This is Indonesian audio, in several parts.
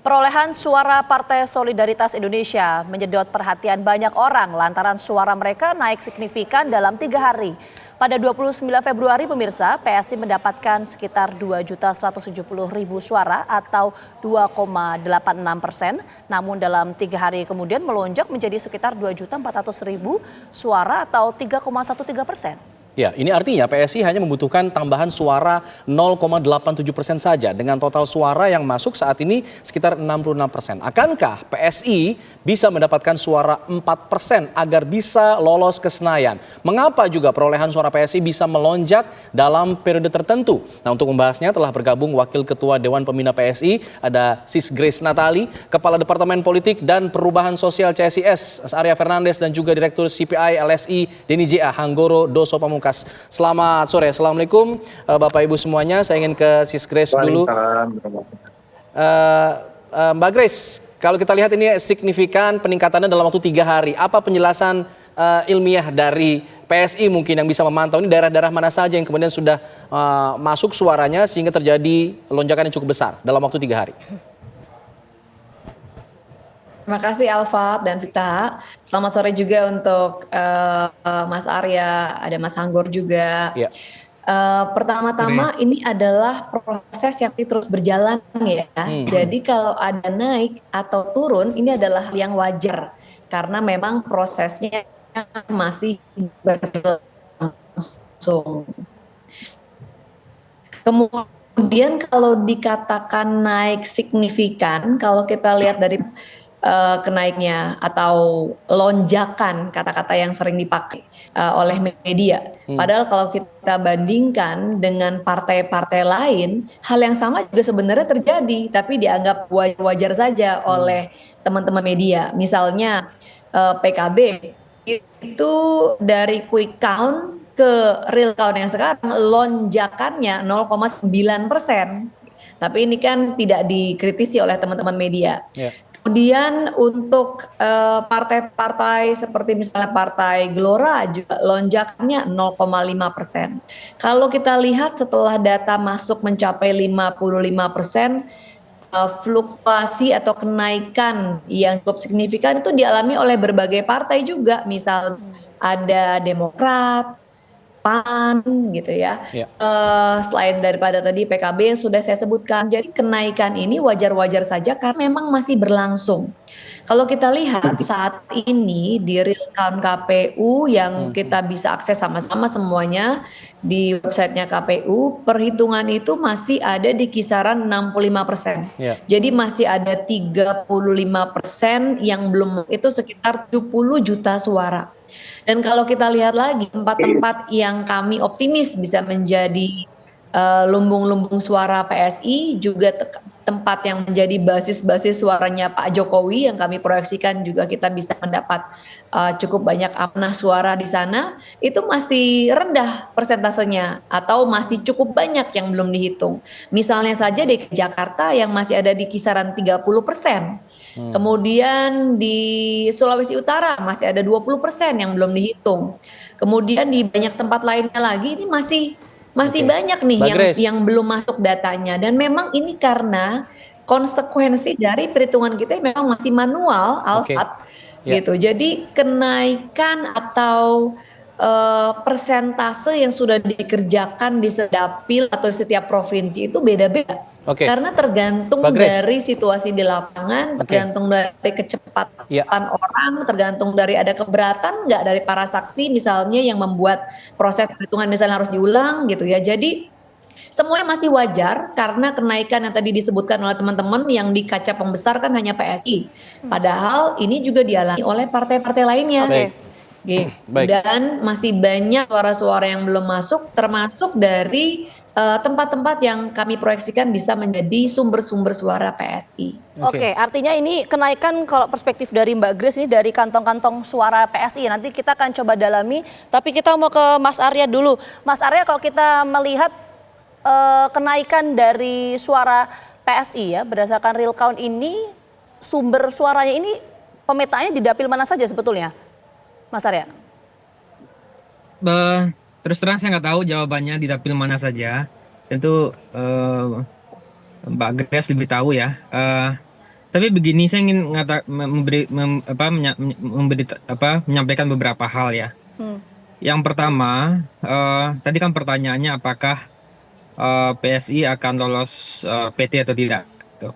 Perolehan suara Partai Solidaritas Indonesia menyedot perhatian banyak orang lantaran suara mereka naik signifikan dalam 3 hari. Pada 29 Februari pemirsa, PSI mendapatkan sekitar 2.170.000 suara atau 2,86%. Namun dalam 3 hari kemudian melonjak menjadi sekitar 2.400.000 suara atau 3,13%. Ya, ini artinya PSI hanya membutuhkan tambahan suara 0,87% saja dengan total suara yang masuk saat ini sekitar 66%. Akankah PSI bisa mendapatkan suara 4% agar bisa lolos ke Senayan? Mengapa juga perolehan suara PSI bisa melonjak dalam periode tertentu? Nah, untuk membahasnya telah bergabung Wakil Ketua Dewan Pembina PSI, ada Sis Grace Natali, Kepala Departemen Politik dan Perubahan Sosial CSIS, Arya Fernandes, dan juga Direktur CPI LSI Denny J.A. Hanggoro Doso Pamungkas. Selamat sore, Assalamualaikum Bapak Ibu semuanya. Saya ingin ke Sis Grace dulu. Mbak Grace, kalau kita lihat ini signifikan peningkatannya dalam waktu 3 hari. Apa penjelasan ilmiah dari PSI mungkin yang bisa memantau ini daerah-daerah mana saja yang kemudian sudah masuk suaranya sehingga terjadi lonjakan yang cukup besar dalam waktu 3 hari? Terima kasih Alfa dan Vita. Selamat sore juga untuk Mas Arya, ada Mas Hanggor juga. Ya. Pertama-tama ini adalah proses yang terus berjalan ya. Jadi kalau ada naik atau turun ini adalah hal yang wajar karena memang prosesnya masih berlangsung. Kemudian kalau dikatakan naik signifikan, kalau kita lihat dari kenaiknya atau lonjakan, kata-kata yang sering dipakai oleh media. Padahal kalau kita bandingkan dengan partai-partai lain, hal yang sama juga sebenarnya terjadi, tapi dianggap wajar saja oleh teman-teman media. Misalnya PKB itu dari quick count ke real count yang sekarang lonjakannya 0,9%. Tapi ini kan tidak dikritisi oleh teman-teman media. Yeah. Kemudian untuk partai-partai seperti misalnya Partai Gelora juga lonjakannya 0,5%. Kalau kita lihat setelah data masuk mencapai 55%, fluktuasi atau kenaikan yang cukup signifikan itu dialami oleh berbagai partai juga. Misal ada Demokrat, PAN gitu ya. Selain daripada tadi PKB yang sudah saya sebutkan. Jadi kenaikan ini wajar-wajar saja karena memang masih berlangsung. Kalau kita lihat saat ini di real count KPU yang kita bisa akses sama-sama semuanya di websitenya KPU, perhitungan itu masih ada di kisaran 65%. Jadi masih ada 35% yang belum, itu sekitar 70 juta suara. Dan kalau kita lihat lagi tempat-tempat yang kami optimis bisa menjadi lumbung-lumbung suara PSI, juga tempat yang menjadi basis-basis suaranya Pak Jokowi yang kami proyeksikan juga kita bisa mendapat cukup banyak amanah suara di sana, itu masih rendah persentasenya atau masih cukup banyak yang belum dihitung. Misalnya saja di Jakarta yang masih ada di kisaran 30%. Kemudian di Sulawesi Utara masih ada 20% yang belum dihitung. Kemudian di banyak tempat lainnya lagi ini masih banyak nih yang belum masuk datanya. Dan memang ini karena konsekuensi dari perhitungan kita yang memang masih manual, Alfat, gitu. Jadi kenaikan atau persentase yang sudah dikerjakan di Sedapil atau setiap provinsi itu beda-beda. Karena tergantung dari situasi di lapangan, tergantung dari kecepatan orang, tergantung dari ada keberatan nggak dari para saksi misalnya yang membuat proses perhitungan misalnya harus diulang gitu ya. Jadi semuanya masih wajar karena kenaikan yang tadi disebutkan oleh teman-teman yang di kaca pembesar kan hanya PSI. Padahal ini juga dialami oleh partai-partai lainnya. Dan masih banyak suara-suara yang belum masuk, termasuk dari tempat-tempat yang kami proyeksikan bisa menjadi sumber-sumber suara PSI. Oke, artinya ini kenaikan kalau perspektif dari Mbak Grace ini dari kantong-kantong suara PSI. Nanti kita akan coba dalami, tapi kita mau ke Mas Arya dulu. Mas Arya, kalau kita melihat kenaikan dari suara PSI ya berdasarkan real count ini, sumber suaranya ini pemetaannya di dapil mana saja sebetulnya, Mas Arya? Terus terang saya nggak tahu jawabannya di dapil mana saja. Tentu Mbak Grace lebih tahu ya. Tapi begini, saya ingin menyampaikan beberapa hal ya. Hmm. Yang pertama, tadi kan pertanyaannya apakah PSI akan lolos PT atau tidak. Tuh.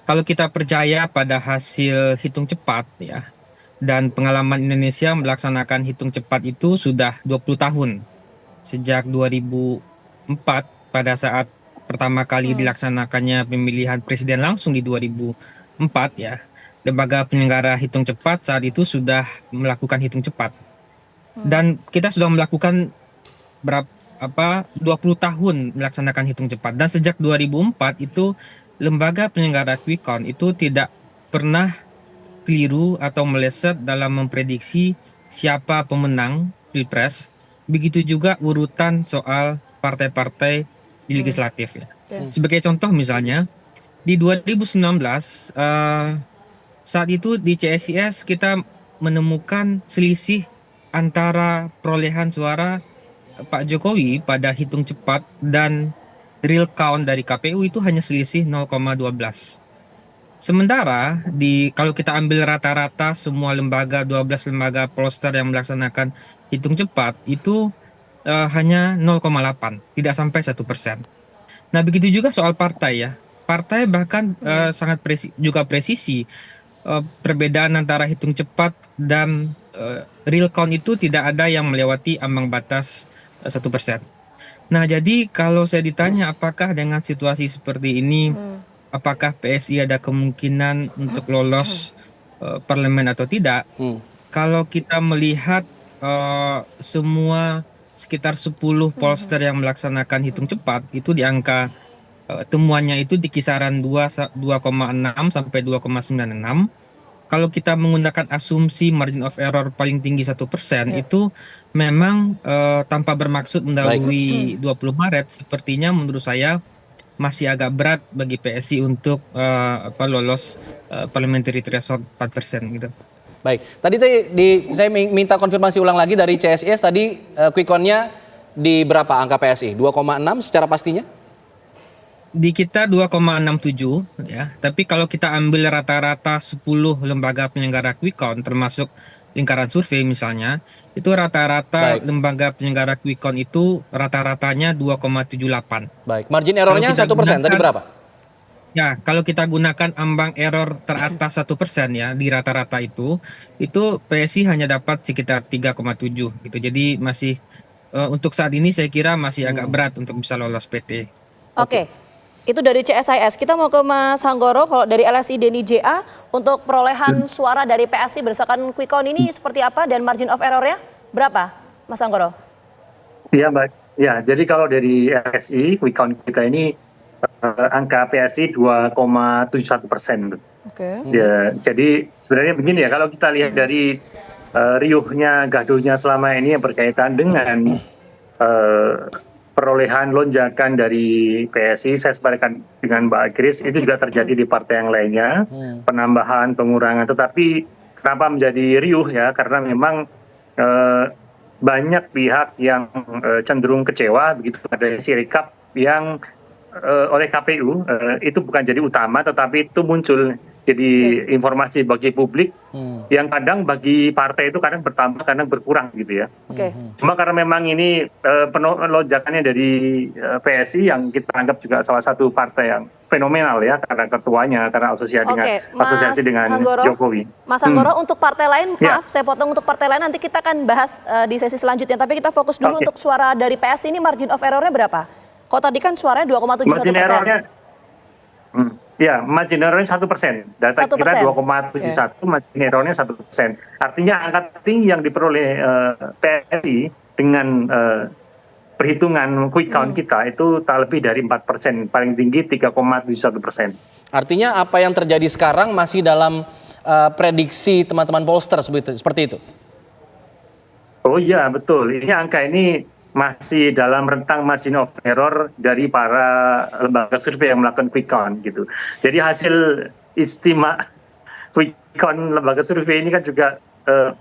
Kalau kita percaya pada hasil hitung cepat ya, dan pengalaman Indonesia melaksanakan hitung cepat itu sudah 20 tahun. Sejak 2004 pada saat pertama kali dilaksanakannya pemilihan presiden langsung di 2004 ya. Lembaga penyelenggara hitung cepat saat itu sudah melakukan hitung cepat. Dan kita sudah melakukan 20 tahun melaksanakan hitung cepat, dan sejak 2004 itu lembaga penyelenggara quick count itu tidak pernah keliru atau meleset dalam memprediksi siapa pemenang Pilpres. Begitu juga urutan soal partai-partai di legislatif ya. Sebagai contoh misalnya di 2019 saat itu di CSIS kita menemukan selisih antara perolehan suara Pak Jokowi pada hitung cepat dan real count dari KPU itu hanya selisih 0,12. Sementara kalau kita ambil rata-rata semua lembaga, 12 lembaga pollster yang melaksanakan hitung cepat itu hanya 0,8, tidak sampai 1%. Nah, begitu juga soal partai ya. Partai bahkan sangat juga presisi. Perbedaan antara hitung cepat dan real count itu tidak ada yang melewati ambang batas 1%. Nah, jadi kalau saya ditanya apakah dengan situasi seperti ini, apakah PSI ada kemungkinan untuk lolos parlemen atau tidak? Kalau kita melihat semua sekitar 10 pollster yang melaksanakan hitung cepat, itu di angka temuannya itu di kisaran 2,6 sampai 2,96. Kalau kita menggunakan asumsi margin of error paling tinggi 1%, itu memang tanpa bermaksud mendahului 20 Maret, sepertinya menurut saya masih agak berat bagi PSI untuk lolos parliamentary threshold 4% gitu. Baik, tadi saya minta konfirmasi ulang lagi dari CSIS tadi quick count-nya di berapa angka PSI? 2,6 secara pastinya? Di kita 2,67 ya, tapi kalau kita ambil rata-rata 10 lembaga penyelenggara quick count termasuk lingkaran survei misalnya, itu rata-rata lembaga penyelenggara quick count itu rata-ratanya 2,78. Baik, margin errornya 1% tadi berapa? Ya, kalau kita gunakan ambang error teratas 1% ya di rata-rata itu PSI hanya dapat sekitar 3,7 gitu. Jadi masih untuk saat ini saya kira masih agak berat untuk bisa lolos PT. Oke. Itu dari CSIS. Kita mau ke Mas Hanggoro, kalau dari LSI Deni JA untuk perolehan suara dari PSI berdasarkan quick count ini seperti apa dan margin of error-nya berapa, Mas Hanggoro? Iya, Mbak. Ya, jadi kalau dari LSI quick count kita ini angka PSI 2,71%. Oke. Ya, jadi sebenarnya begini ya, kalau kita lihat dari riuhnya, gaduhnya selama ini yang berkaitan dengan perolehan lonjakan dari PSI, saya sepakat dengan Mbak Grace, itu juga terjadi di partai yang lainnya, penambahan, pengurangan. Tetapi kenapa menjadi riuh ya, karena memang banyak pihak yang cenderung kecewa begitu ada sirekap yang oleh KPU itu bukan jadi utama, tetapi itu muncul jadi informasi bagi publik yang kadang bagi partai itu kadang bertambah, kadang berkurang gitu ya. Cuma karena memang ini lonjakannya dari PSI yang kita anggap juga salah satu partai yang fenomenal ya, karena ketuanya, karena asosiasi dengan Jokowi. Mas Hanggoro, untuk partai lain, maaf saya potong, untuk partai lain nanti kita akan bahas di sesi selanjutnya, tapi kita fokus dulu untuk suara dari PSI ini margin of error-nya berapa? Kalau tadi kan suaranya 2,71%. Margin error-nya, ya, margin error-nya 1%. Data kita 2,71, margin error-nya 1%. Artinya angka tinggi yang diperoleh PSI dengan perhitungan quick count kita itu tak lebih dari 4%, paling tinggi 3,71%. Artinya apa yang terjadi sekarang masih dalam prediksi teman-teman pollster seperti itu? Oh iya, betul. Ini angka ini masih dalam rentang margin of error dari para lembaga survei yang melakukan quick count gitu. Jadi hasil istimewa quick count lembaga survei ini kan juga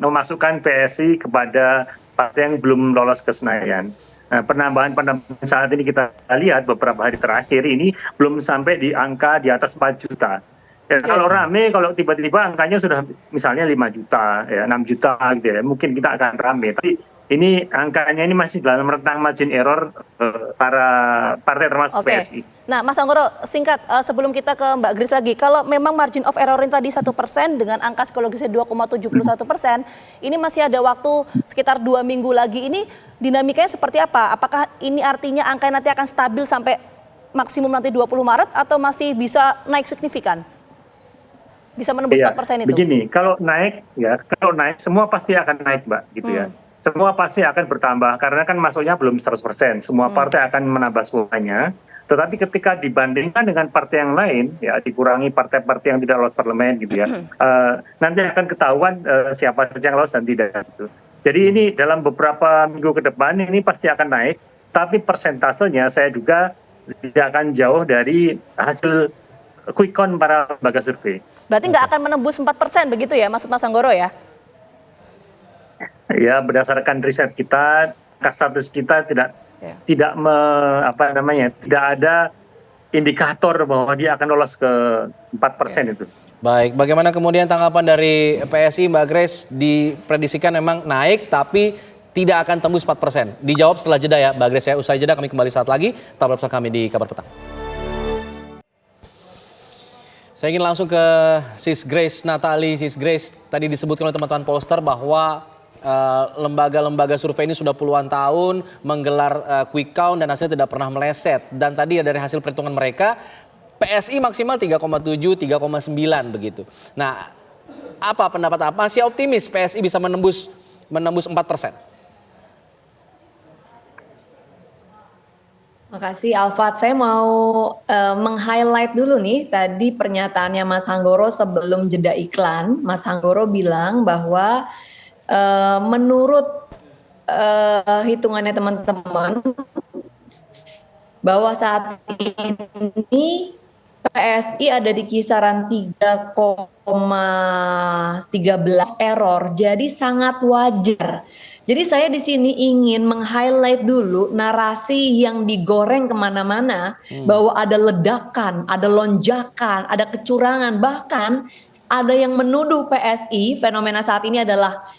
memasukkan PSI kepada partai yang belum lolos ke Senayan. Nah, penambahan saat ini kita lihat beberapa hari terakhir ini belum sampai di angka di atas 4 juta. Ya, kalau rame, kalau tiba-tiba angkanya sudah misalnya 5 juta, ya 6 juta gitu ya, mungkin kita akan rame. Tapi ini angkanya ini masih dalam rentang margin error para partai termasuk Oke. PSI. Nah, Mas Anggoro, singkat sebelum kita ke Mbak Grace lagi, kalau memang margin of error ini tadi 1% dengan angka psikologisnya 2,71%, ini masih ada waktu sekitar 2 minggu lagi. Ini dinamikanya seperti apa? Apakah ini artinya angka nanti akan stabil sampai maksimum nanti 20 Maret atau masih bisa naik signifikan? Bisa menembus 4% itu? Begini, kalau naik semua pasti akan naik, Mbak, gitu ya. Semua pasti akan bertambah karena kan masuknya belum 100%. Semua partai akan menambah semuanya. Tetapi ketika dibandingkan dengan partai yang lain, ya dikurangi partai-partai yang tidak lolos parlemen gitu ya, nanti akan ketahuan siapa saja yang lolos dan tidak. Gitu. Jadi ini dalam beberapa minggu ke depan ini pasti akan naik, tapi persentasenya saya juga tidak akan jauh dari hasil quick count para lembaga survei. Berarti nggak akan menembus 4% begitu ya, maksud Mas Anggoro ya? Ya, berdasarkan riset kita, status kita tidak tidak ada indikator bahwa dia akan lolos ke 4% itu. Baik, bagaimana kemudian tanggapan dari PSI, Mbak Grace? Diprediksikan memang naik tapi tidak akan tembus 4%. Dijawab setelah jeda ya, Mbak Grace ya. Usai jeda kami kembali saat lagi. Tetap bersama kami di Kabar Petang. Saya ingin langsung ke Sis Grace Natali. Sis Grace, tadi disebutkan oleh teman-teman pollster bahwa lembaga-lembaga survei ini sudah puluhan tahun menggelar quick count dan hasilnya tidak pernah meleset. Dan tadi dari hasil perhitungan mereka, PSI maksimal 3,7, 3,9 begitu. Nah, apa pendapat apa? Masih optimis PSI bisa menembus 4%? Makasih Alfat, saya mau meng-highlight dulu nih tadi pernyataannya Mas Hanggoro sebelum jeda iklan. Mas Hanggoro bilang bahwa menurut hitungannya teman-teman bahwa saat ini PSI ada di kisaran 3,13 error, jadi sangat wajar. Jadi saya di sini ingin meng-highlight dulu narasi yang digoreng kemana-mana bahwa ada ledakan, ada lonjakan, ada kecurangan, bahkan ada yang menuduh PSI fenomena saat ini adalah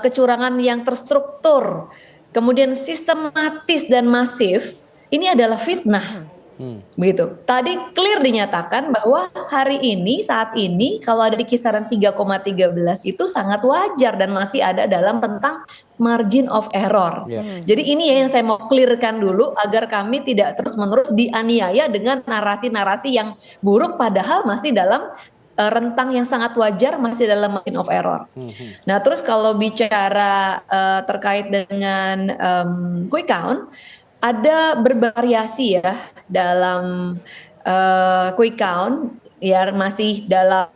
kecurangan yang terstruktur, kemudian sistematis dan masif. Ini adalah fitnah. Begitu. Tadi clear dinyatakan bahwa hari ini, saat ini kalau ada di kisaran 3,13 itu sangat wajar dan masih ada dalam rentang margin of error. Jadi ini ya yang saya mau clearkan dulu agar kami tidak terus-menerus dianiaya dengan narasi-narasi yang buruk padahal masih dalam rentang yang sangat wajar, masih dalam margin of error. Nah, terus kalau bicara terkait dengan quick count, ada bervariasi ya dalam quick count, ya masih dalam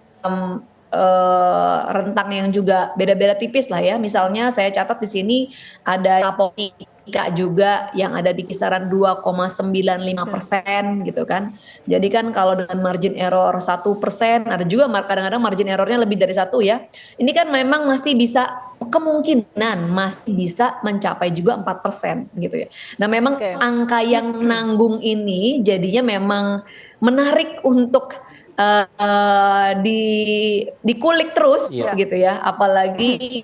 rentang yang juga beda-beda tipis lah ya. Misalnya saya catat di sini ada politika juga yang ada di kisaran 2,95% gitu kan. Jadi kan kalau dengan margin error 1%, ada juga kadang-kadang margin errornya lebih dari 1 ya. Ini kan memang masih bisa, kemungkinan masih bisa mencapai juga 4% gitu ya. Nah memang angka yang nanggung ini jadinya memang menarik untuk dikulik terus gitu ya, apalagi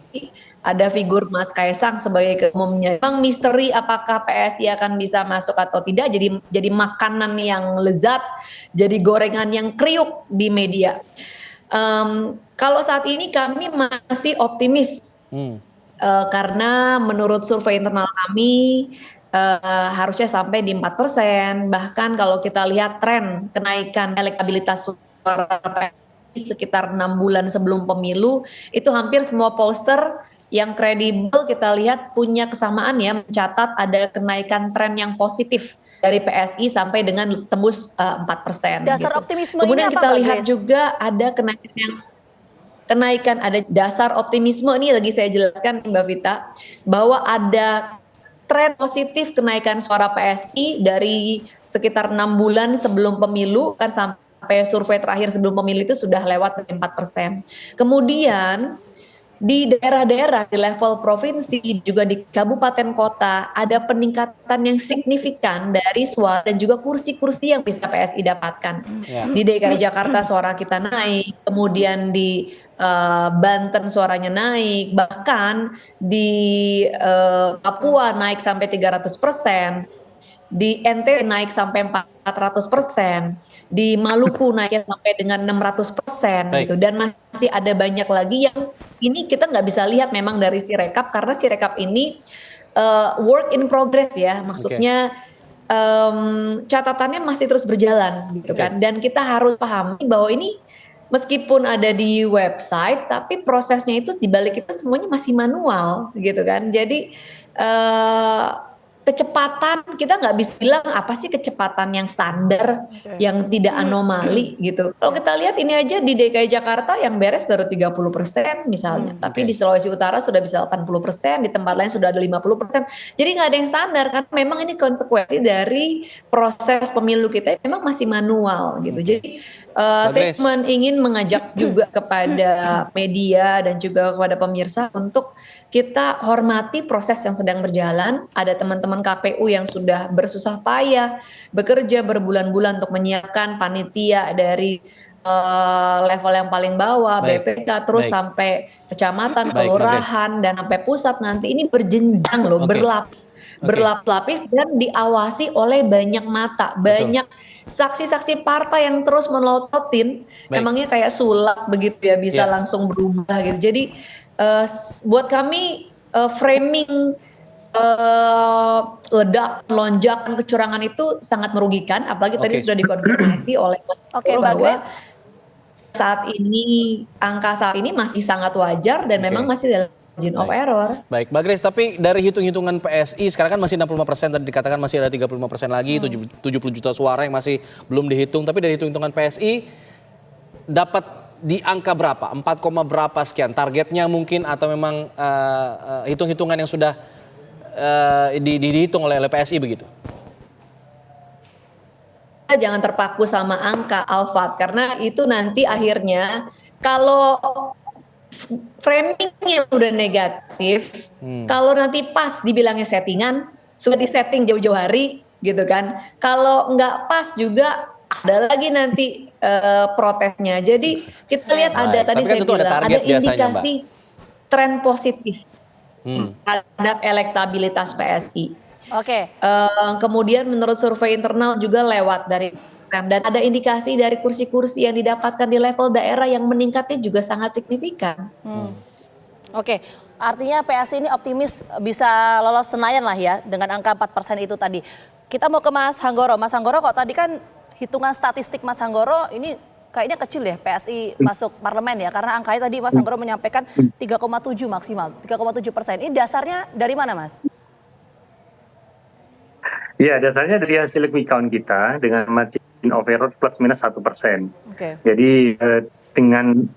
ada figur Mas Kaisang sebagai ketua umumnya. Memang misteri apakah PSI akan bisa masuk atau tidak, jadi makanan yang lezat, jadi gorengan yang kriuk di media. Kalau saat ini kami masih optimis karena menurut survei internal kami harusnya sampai di 4%. Bahkan kalau kita lihat tren kenaikan elektabilitas suara PSI sekitar 6 bulan sebelum pemilu, itu hampir semua pollster yang kredibel kita lihat punya kesamaan ya, mencatat ada kenaikan tren yang positif dari PSI sampai dengan tembus 4%. Dasar gitu. optimisme Kemudian ini apa, kita Mbak lihat Grace? juga ada kenaikan, ada dasar optimisme ini lagi saya jelaskan Mbak Vita, bahwa ada tren positif kenaikan suara PSI dari sekitar 6 bulan sebelum pemilu, kan sampai survei terakhir sebelum pemilu itu sudah lewat 4%. Kemudian di daerah-daerah, di level provinsi, juga di kabupaten kota, ada peningkatan yang signifikan dari suara dan juga kursi-kursi yang bisa PSI dapatkan. Ya. Di DKI Jakarta suara kita naik, kemudian di Banten suaranya naik, bahkan di Papua naik sampai 300%, di NTT naik sampai 400%, di Maluku naiknya sampai dengan 600% Baik. gitu, dan masih ada banyak lagi yang ini kita nggak bisa lihat memang dari Sirekap karena Sirekap ini work in progress ya, maksudnya catatannya masih terus berjalan gitu Oke. kan, dan kita harus pahami bahwa ini meskipun ada di website tapi prosesnya itu dibalik itu semuanya masih manual gitu kan, jadi kecepatan kita nggak bisa bilang apa sih kecepatan yang standar, yang tidak anomali gitu. Kalau kita lihat ini aja di DKI Jakarta yang beres baru 30% misalnya, tapi Oke. di Sulawesi Utara sudah bisa 80%, di tempat lain sudah ada 50%. Jadi nggak ada yang standar karena memang ini konsekuensi dari proses pemilu kita yang memang masih manual gitu. Oke. Jadi Mbak saya Grace. cuma ingin mengajak juga kepada media dan juga kepada pemirsa untuk kita hormati proses yang sedang berjalan. Ada teman-teman KPU yang sudah bersusah payah bekerja berbulan-bulan untuk menyiapkan panitia dari level yang paling bawah, Baik. BPK, terus Baik. sampai kecamatan, Baik, Mbak kelurahan, dan sampai pusat nanti. Ini berjenjang loh, Oke. berlapis-lapis dan diawasi oleh banyak mata, banyak saksi-saksi partai yang terus melototin. Baik. Emangnya kayak sulap begitu ya, bisa Iya. langsung berubah gitu. Jadi buat kami framing ledak, lonjakan kecurangan itu sangat merugikan, apalagi tadi Oke. sudah dikonfirmasi oleh Mas Oke, Pur Mbak bahwa Grace. angka saat ini masih sangat wajar dan Oke. memang masih dalam margin of Baik. error. Baik, Mbak Grace, tapi dari hitung-hitungan PSI sekarang kan masih 65%, tadi dikatakan masih ada 35% lagi, 70 juta suara yang masih belum dihitung. Tapi dari hitung-hitungan PSI dapat di angka berapa? 4, berapa sekian? Targetnya mungkin atau memang hitung-hitungan yang sudah dihitung oleh PSI begitu? Jangan terpaku sama angka Alfat karena itu nanti akhirnya kalau framingnya udah negatif, kalau nanti pas dibilangnya settingan, sudah disetting jauh-jauh hari gitu kan. Kalau nggak pas juga ada lagi nanti protesnya. Jadi kita lihat ada Baik. tadi Tapi kan saya tentu ada bilang target ada biasanya, indikasi tren positif terhadap elektabilitas PSI. Oke. Kemudian menurut survei internal juga lewat dari dan ada indikasi dari kursi-kursi yang didapatkan di level daerah yang meningkatnya juga sangat signifikan. Oke, artinya PSI ini optimis bisa lolos Senayan lah ya dengan angka 4% itu tadi. Kita mau ke Mas Hanggoro. Mas Hanggoro, kok tadi kan hitungan statistik Mas Hanggoro ini kayaknya kecil ya PSI masuk parlemen ya, karena angkanya tadi Mas Hanggoro menyampaikan 3,7 maksimal, 3,7%. Ini dasarnya dari mana, Mas? Ya, dasarnya dari hasil quick count kita dengan margin of error plus minus 1%. Oke. Jadi dengan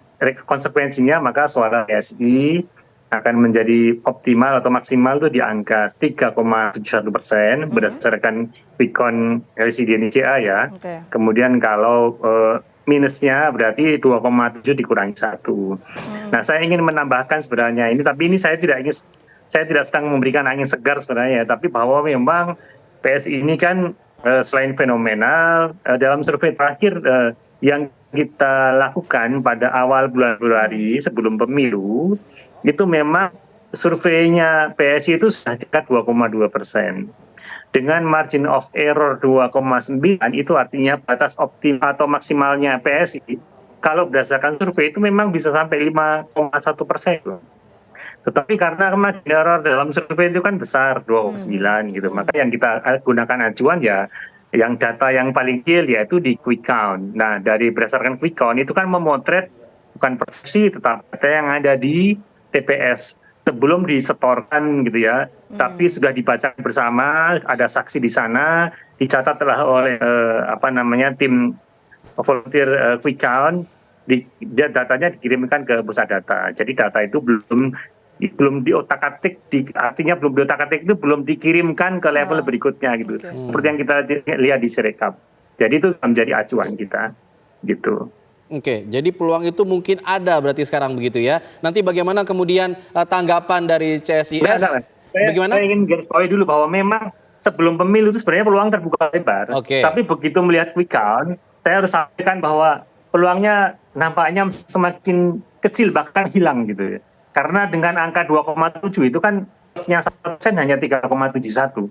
konsekuensinya maka suara PSI akan menjadi optimal atau maksimal itu di angka 3,71% berdasarkan quick count LC di Indonesia ya. Oke. Kemudian kalau minusnya berarti 2,7 dikurangi 1. Nah, saya ingin menambahkan sebenarnya ini, tapi ini saya tidak sedang memberikan angin segar sebenarnya, tapi bahwa memang PSI ini kan selain fenomenal, dalam survei terakhir yang kita lakukan pada awal bulan Februari sebelum pemilu, itu memang surveinya PSI itu sudah dekat 2,2%. Dengan margin of error 2,9 itu artinya batas optimal atau maksimalnya PSI, kalau berdasarkan survei itu memang bisa sampai 5,1%. Tetapi karena margin error dalam survei itu kan besar 2,9 gitu, maka yang kita gunakan acuan ya yang data yang paling real yaitu di quick count. Nah, dari berdasarkan quick count itu kan memotret bukan persepsi tetapi data yang ada di TPS sebelum disetorkan gitu ya, tapi sudah dibaca bersama, ada saksi di sana, dicatatlah oleh tim volunteer quick count, datanya dikirimkan ke pusat data. Jadi data itu belum diotak-atik, artinya belum diotak-atik itu belum dikirimkan ke level berikutnya gitu. Seperti yang kita lihat di Sirekap. Jadi itu menjadi acuan kita gitu. Oke, jadi peluang itu mungkin ada berarti sekarang begitu ya. Nanti bagaimana kemudian tanggapan dari CSIS? Enggak. Bagaimana? Saya ingin garis bawahi dulu bahwa memang sebelum pemilu itu sebenarnya peluang terbuka lebar. Oke. Tapi begitu melihat quick count, saya harus sampaikan bahwa peluangnya nampaknya semakin kecil bahkan hilang gitu ya. Karena dengan angka 2,7 itu kan plusnya 1% hanya 3,71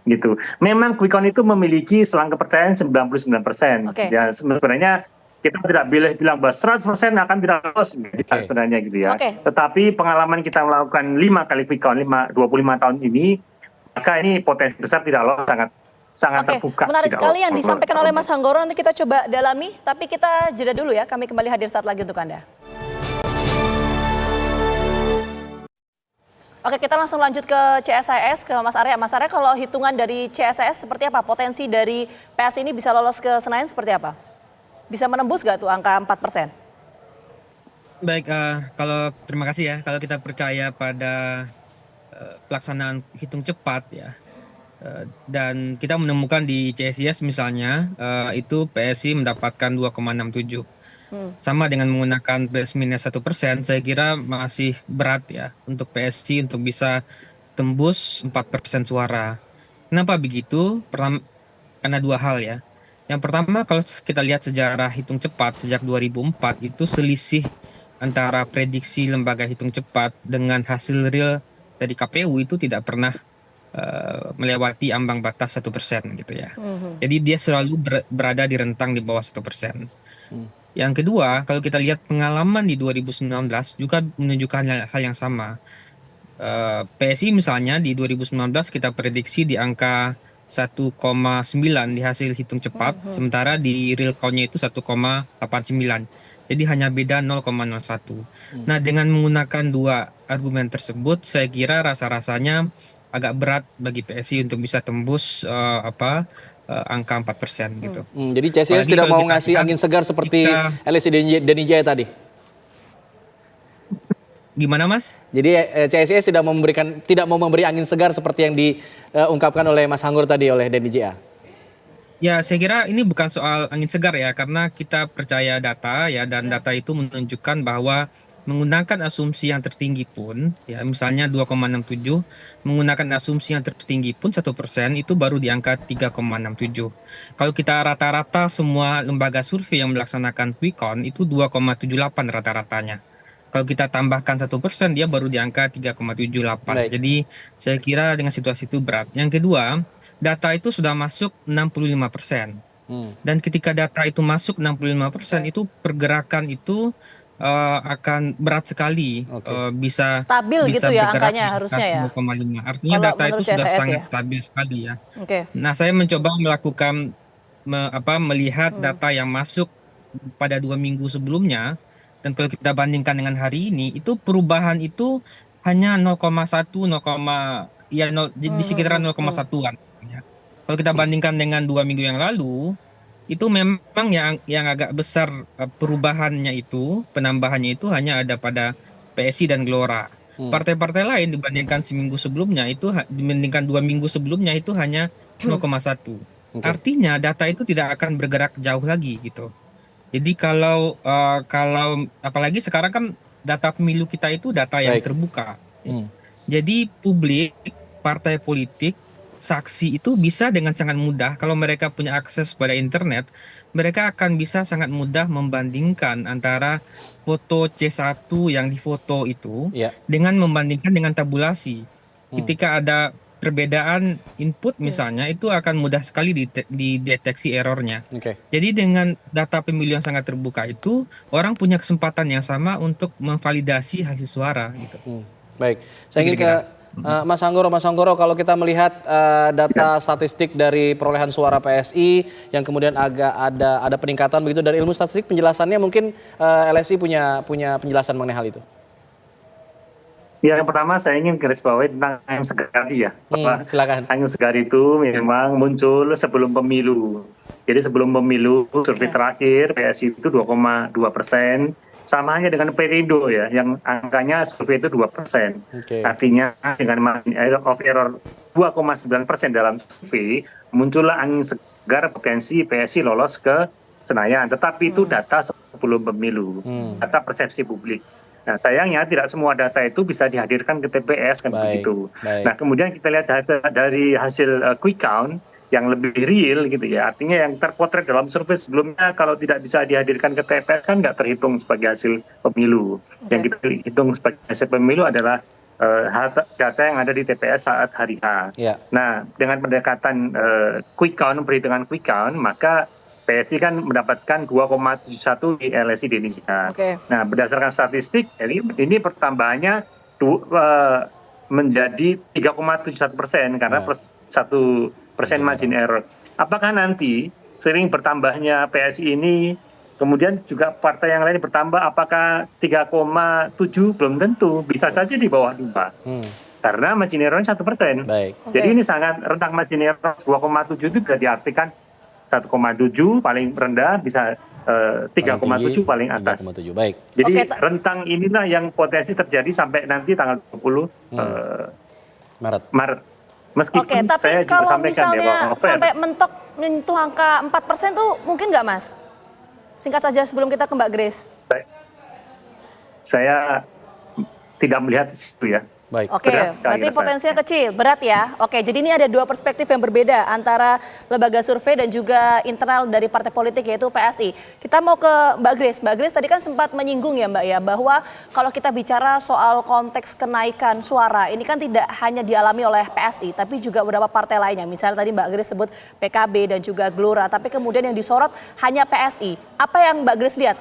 gitu. Memang quick count itu memiliki selang kepercayaan 99%. Oke. Ya sebenarnya kita tidak boleh bilang bahwa 100% akan tidak lolos tidak sebenarnya gitu ya. Oke. Tetapi pengalaman kita melakukan 5 kali quick count 25 tahun ini, maka ini potensi besar tidak lolos sangat terbuka. Menarik tidak sekali yang lolos. disampaikan oleh Mas Hanggoro, nanti kita coba dalami, tapi kita jeda dulu ya, kami kembali hadir saat lagi untuk Anda. Oke, kita langsung lanjut ke CSIS, ke Mas Arya. Mas Arya, kalau hitungan dari CSIS seperti apa? Potensi dari PS ini bisa lolos ke Senayan seperti apa? Bisa menembus nggak tuh angka 4%? Baik, kalau terima kasih ya. Kalau kita percaya pada pelaksanaan hitung cepat ya, dan kita menemukan di CSIS misalnya itu PSI mendapatkan 2,67. Sama dengan menggunakan plus minus 1%, saya kira masih berat ya untuk PSI untuk bisa tembus 4% suara. Kenapa begitu? Karena dua hal ya. Yang pertama, kalau kita lihat sejarah hitung cepat sejak 2004 itu selisih antara prediksi lembaga hitung cepat dengan hasil real dari KPU itu tidak pernah melewati ambang batas 1% gitu ya. Jadi dia selalu berada di rentang di bawah 1%. Yang kedua, kalau kita lihat pengalaman di 2019 juga menunjukkan hal yang sama. PSI misalnya di 2019 kita prediksi di angka 1,9 di hasil hitung cepat, sementara di real count-nya itu 1,89. Jadi hanya beda 0,01. Nah, dengan menggunakan dua argumen tersebut, saya kira rasa-rasanya agak berat bagi PSI untuk bisa tembus angka 4% gitu. Jadi CSIS Apalagi tidak kalau mau kita ngasih lihat angin segar seperti LSI Deni Jaya tadi? Gimana Mas? Jadi CSIS tidak mau memberi angin segar seperti yang diungkapkan oleh Mas Hanggur tadi oleh Deni Jaya? Ya, saya kira ini bukan soal angin segar ya, karena kita percaya data ya, dan data itu menunjukkan bahwa menggunakan asumsi yang tertinggi pun, ya misalnya 2,67, menggunakan asumsi yang tertinggi pun 1% itu baru di angka 3,67. Kalau kita rata-rata semua lembaga survei yang melaksanakan quick count itu 2,78 rata-ratanya. Kalau kita tambahkan 1%, dia baru di angka 3,78. Jadi saya kira dengan situasi itu berat. Yang kedua, data itu sudah masuk 65%. Dan ketika data itu masuk 65%, itu pergerakan itu akan berat sekali, bisa stabil gitu ya bergerak angkanya di harusnya ya. 0,5. Artinya Kalau data itu menurut sudah CSIS sangat ya. stabil sekali ya. Oke. Nah, saya mencoba melihat data yang masuk pada 2 minggu sebelumnya, dan kalau kita bandingkan dengan hari ini, itu perubahan itu hanya 0,1, di sekitaran 0,1-an. Ya. Kalau kita bandingkan dengan 2 minggu yang lalu, itu memang yang agak besar perubahannya itu, penambahannya itu hanya ada pada PSI dan Gelora. Partai-partai lain dibandingkan seminggu sebelumnya itu, dibandingkan 2 minggu sebelumnya itu hanya 0,1. Artinya data itu tidak akan bergerak jauh lagi gitu. Jadi kalau apalagi sekarang kan data pemilu kita itu data yang terbuka. Jadi publik, partai politik, saksi itu bisa dengan sangat mudah, kalau mereka punya akses pada internet, mereka akan bisa sangat mudah membandingkan antara foto C1 yang difoto itu dengan membandingkan dengan tabulasi. Ketika ada perbedaan input misalnya, itu akan mudah sekali dideteksi errornya. Jadi dengan data pemilu yang sangat terbuka itu, orang punya kesempatan yang sama untuk memvalidasi hasil suara gitu. Baik, saya ingin ke Mas Hanggoro, kalau kita melihat data statistik dari perolehan suara PSI yang kemudian agak ada peningkatan begitu dari ilmu statistik, penjelasannya mungkin LSI punya penjelasan mengenai hal itu. Ya, yang pertama saya ingin garis bawahi tentang angin segar tadi ya. Silakan. Angin segar itu memang muncul sebelum pemilu. Jadi sebelum pemilu survei terakhir PSI itu 2,2%. Sama hanya dengan perindo ya, yang angkanya survei itu 2%. Artinya dengan margin of error 2,9% dalam survei, muncullah angin segar potensi PSI lolos ke Senayan, tetapi itu data sebelum pemilu, data persepsi publik. Nah, sayangnya tidak semua data itu bisa dihadirkan ke TPS kan Baik, begitu. baik. Nah, kemudian kita lihat data dari hasil quick count yang lebih real gitu ya. Artinya yang terpotret dalam survei sebelumnya kalau tidak bisa dihadirkan ke TPS kan nggak terhitung sebagai hasil pemilu. Yang kita hitung sebagai hasil pemilu adalah data yang ada di TPS saat hari H. Ya. Nah, dengan pendekatan quick count, perhitungan quick count, maka PSI kan mendapatkan 2,71 di LSI di Indonesia. Oke. Nah, berdasarkan statistik, ini pertambahannya menjadi 3,71% karena plus 1% margin error. Apakah nanti sering bertambahnya PSI ini, kemudian juga partai yang lain bertambah, apakah 3,7? Belum tentu, bisa saja di bawah 2. Karena margin error-nya 1%. Baik. Jadi ini sangat rentang margin error 2,7 itu bisa diartikan 1,7 paling rendah, bisa 3,7 paling atas. 3,7. Baik. Jadi rentang inilah yang potensi terjadi sampai nanti tanggal 20 Maret. Meskipun tapi saya juga kalau sampaikan misalnya ya, sampai mentok menyentuh angka 4% tuh mungkin nggak, Mas? Singkat saja sebelum kita ke Mbak Grace. Saya tidak melihat itu ya. Baik. Oke, berarti potensinya kecil, berat ya. Oke, jadi ini ada dua perspektif yang berbeda antara lembaga survei dan juga internal dari partai politik yaitu PSI. Kita mau ke Mbak Grace. Mbak Grace tadi kan sempat menyinggung ya Mbak ya, bahwa kalau kita bicara soal konteks kenaikan suara, ini kan tidak hanya dialami oleh PSI, tapi juga beberapa partai lainnya. Misalnya tadi Mbak Grace sebut PKB dan juga Gelora, tapi kemudian yang disorot hanya PSI. Apa yang Mbak Grace lihat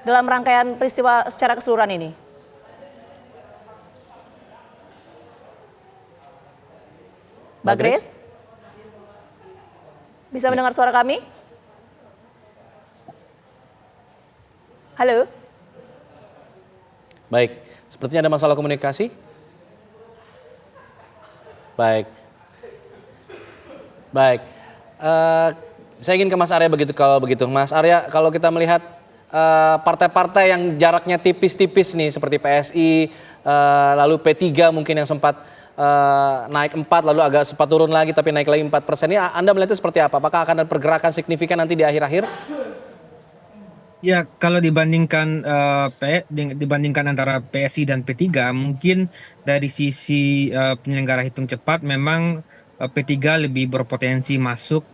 dalam rangkaian peristiwa secara keseluruhan ini? Mbak Grace? Bisa mendengar suara kami? Halo? Baik, sepertinya ada masalah komunikasi. Baik. Saya ingin ke Mas Arya kalau begitu. Mas Arya, kalau kita melihat partai-partai yang jaraknya tipis-tipis nih seperti PSI, lalu P3 mungkin yang sempat naik 4 lalu agak sempat turun lagi tapi naik lagi 4%. Ini Anda melihatnya seperti apa? Apakah akan ada pergerakan signifikan nanti di akhir-akhir? Ya, kalau dibandingkan antara PSI dan P3, mungkin dari sisi penyelenggara hitung cepat memang P3 lebih berpotensi masuk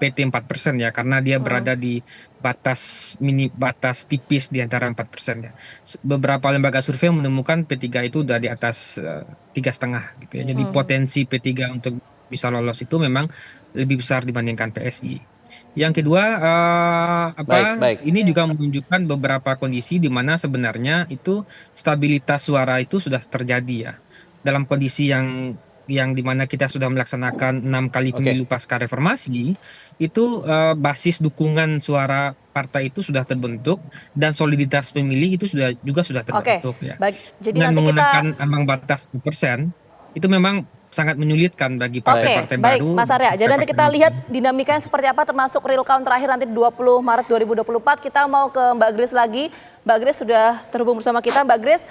PT 4% ya, karena dia berada di batas tipis di antara 4% ya. Beberapa lembaga survei menemukan P3 itu udah di atas 3,5 gitu ya. Jadi potensi P3 untuk bisa lolos itu memang lebih besar dibandingkan PSI. Yang kedua, ini juga menunjukkan beberapa kondisi di mana sebenarnya itu stabilitas suara itu sudah terjadi ya. Dalam kondisi yang dimana kita sudah melaksanakan 6 kali pemilu pasca reformasi, itu basis dukungan suara partai itu sudah terbentuk dan soliditas pemilih itu sudah terbentuk ya. Jadi dan nanti menggunakan ambang batas 1%, itu memang sangat menyulitkan bagi partai-partai baru. Mas Arya, jadi nanti kita lihat dinamikanya seperti apa, termasuk real count terakhir nanti 20 Maret 2024. Kita mau ke Mbak Grace lagi. Mbak Grace sudah terhubung bersama kita. Mbak Grace,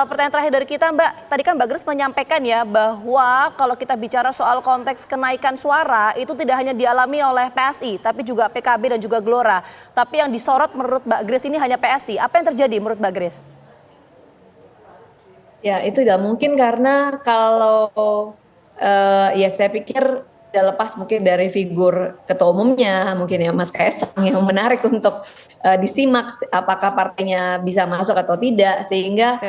pertanyaan terakhir dari kita Mbak. Tadi kan Mbak Grace menyampaikan ya bahwa kalau kita bicara soal konteks kenaikan suara itu tidak hanya dialami oleh PSI, tapi juga PKB dan juga Gelora. Tapi yang disorot menurut Mbak Grace ini hanya PSI. Apa yang terjadi menurut Mbak Grace? Ya, itu tidak mungkin karena kalau ya saya pikir tidak lepas mungkin dari figur ketua umumnya mungkin ya Mas Kaisang yang menarik untuk disimak apakah partainya bisa masuk atau tidak, sehingga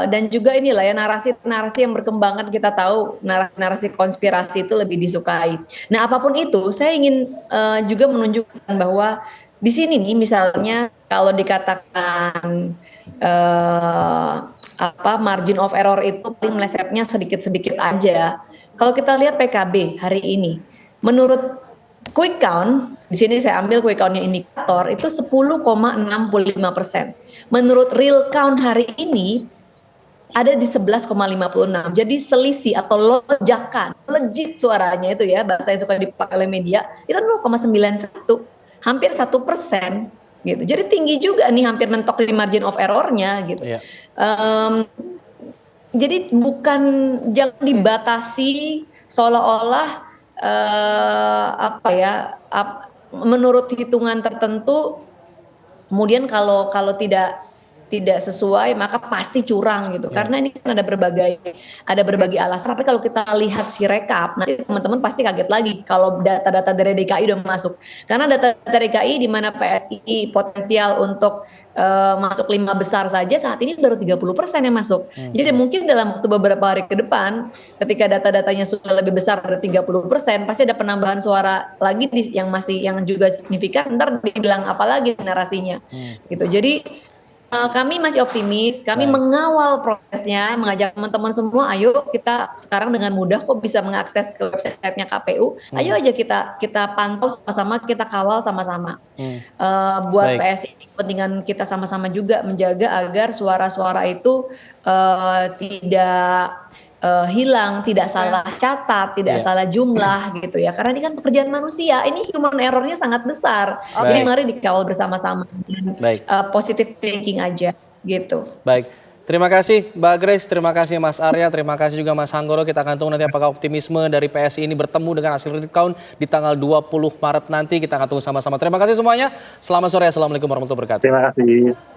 dan juga inilah ya narasi yang berkembangan, kita tahu narasi konspirasi itu lebih disukai. Nah apapun itu saya ingin juga menunjukkan bahwa di sini nih misalnya kalau dikatakan margin of error itu paling melesetnya sedikit-sedikit aja. Kalau kita lihat PKB hari ini, menurut quick count, di sini saya ambil quick countnya indikator itu 10,65%. Menurut real count hari ini ada di 11,56. Jadi selisih atau lonjakan, legit suaranya itu ya, bahasa yang suka dipakai oleh media, itu 0,91, hampir 1%. Gitu. Jadi tinggi juga nih, hampir mentok di margin of error-nya gitu. Yeah. Jadi jangan dibatasi seolah-olah menurut hitungan tertentu, kemudian kalau tidak sesuai maka pasti curang gitu. Karena ini kan ada berbagai alasan. Tapi kalau kita lihat si rekap, nanti teman-teman pasti kaget lagi kalau data-data dari DKI udah masuk. Karena data dari DKI di mana PSI potensial untuk masuk 5 besar saja saat ini baru 30% yang masuk. Jadi mungkin dalam waktu beberapa hari ke depan, ketika data-datanya sudah lebih besar dari 30%, pasti ada penambahan suara lagi yang juga signifikan. Ntar dibilang apa lagi narasinya, gitu. Jadi kami masih optimis, kami mengawal prosesnya, mengajak teman-teman semua, ayo kita sekarang dengan mudah kok bisa mengakses ke websitenya KPU, ayo aja kita pantau sama-sama, kita kawal sama-sama. Buat PSI, kepentingan kita sama-sama juga menjaga agar suara-suara itu tidak hilang, tidak salah catat, tidak salah jumlah gitu ya. Karena ini kan pekerjaan manusia, ini human errornya sangat besar. Jadi mari dikawal bersama-sama dengan positive thinking aja gitu. Baik, terima kasih Mbak Grace, terima kasih Mas Arya, terima kasih juga Mas Hanggoro. Kita akan tunggu nanti apakah optimisme dari PSI ini bertemu dengan hasil real count di tanggal 20 Maret nanti. Kita akan tunggu sama-sama. Terima kasih semuanya. Selamat sore. Assalamualaikum warahmatullahi wabarakatuh. Terima kasih.